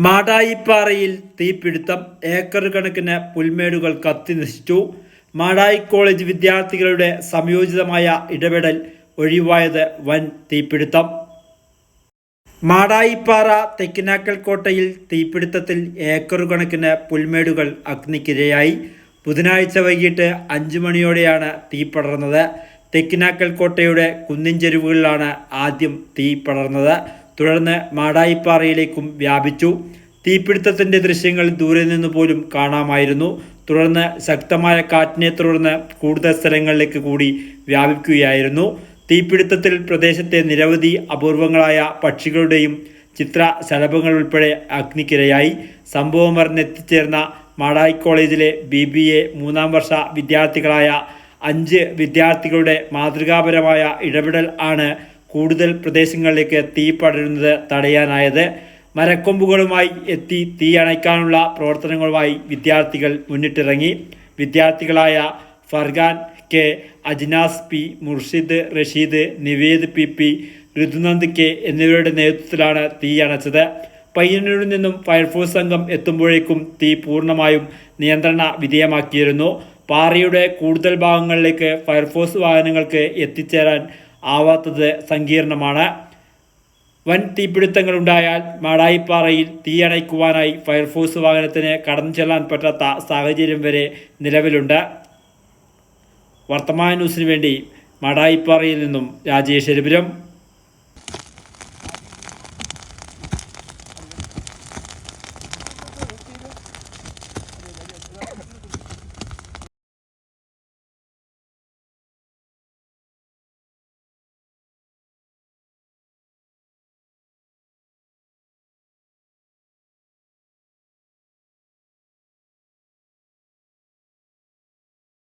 മാടായിപ്പാറയിൽ തീപിടുത്തം. ഏക്കർ കണക്കിന് പുൽമേടുകൾ കത്തി നശിച്ചു. മാടായി കോളേജ് വിദ്യാർത്ഥികളുടെ സംയോജിതമായ ഇടപെടൽ ഒഴിവായത് വൻ തീപിടുത്തം. മാടായിപ്പാറ തെക്കിനാക്കൽ കോട്ടയിൽ തീപിടുത്തത്തിൽ ഏക്കർ കണക്കിന് പുൽമേടുകൾ അഗ്നിക്കിരയായി. ബുധനാഴ്ച വൈകിട്ട് 5 മണിയോടെയാണ് തീ പടർന്നത്. തെക്കിനാക്കൽ കോട്ടയുടെ കുന്നിൻ ചെരുവുകളിലാണ് ആദ്യം തീ പടർന്നത്. തുടർന്ന് മാടായിപ്പാറയിലേക്കും വ്യാപിച്ചു. തീപിടുത്തത്തിൻ്റെ ദൃശ്യങ്ങൾ ദൂരെ നിന്ന് പോലും കാണാമായിരുന്നു. തുടർന്ന് ശക്തമായ കാറ്റിനെ തുടർന്ന് കൂടുതൽ സ്ഥലങ്ങളിലേക്ക് കൂടി വ്യാപിക്കുകയായിരുന്നു. തീപിടുത്തത്തിൽ പ്രദേശത്തെ നിരവധി അപൂർവങ്ങളായ പക്ഷികളുടെയും ചിത്രശലഭങ്ങൾ ഉൾപ്പെടെ അഗ്നിക്കിരയായി. സംഭവം അറിഞ്ഞെത്തിച്ചേർന്ന മാടായി കോളേജിലെ BBA 3ാം വർഷ വിദ്യാർത്ഥികളായ 5 വിദ്യാർത്ഥികളുടെ മാതൃകാപരമായ ഇടപെടൽ ആണ് കൂടുതൽ പ്രദേശങ്ങളിലേക്ക് തീ പടരുന്നത് തടയാനായത്. മരക്കൊമ്പുകളുമായി എത്തി തീ അണയ്ക്കാനുള്ള പ്രവർത്തനങ്ങളുമായി വിദ്യാർത്ഥികൾ മുന്നിട്ടിറങ്ങി. വിദ്യാർത്ഥികളായ Furqan K, Ajnas P, Murshid, Rasheed, Nived PP, Rithunand K എന്നിവരുടെ നേതൃത്വത്തിലാണ് തീ അണച്ചത്. പയ്യന്നൂരിൽ നിന്നും ഫയർഫോഴ്സ് സംഘം എത്തുമ്പോഴേക്കും തീ പൂർണ്ണമായും നിയന്ത്രണ വിധേയമാക്കിയിരുന്നു. പാറയുടെ കൂടുതൽ ഭാഗങ്ങളിലേക്ക് ഫയർഫോഴ്സ് വാഹനങ്ങൾക്ക് എത്തിച്ചേരാൻ ആവാത്തത് സങ്കീർണമാണ്. വൻ തീപിടുത്തങ്ങളുണ്ടായാൽ മാടായിപ്പാറയിൽ തീയണയ്ക്കുവാനായി ഫയർഫോഴ്സ് വാഹനത്തിന് കടന്നു ചെല്ലാൻ പറ്റാത്ത സാഹചര്യം വരെ നിലവിലുണ്ട്. വർത്തമാന ന്യൂസിനു വേണ്ടി മാടായിപ്പാറയിൽ നിന്നും രാജേശ്വരപുരം.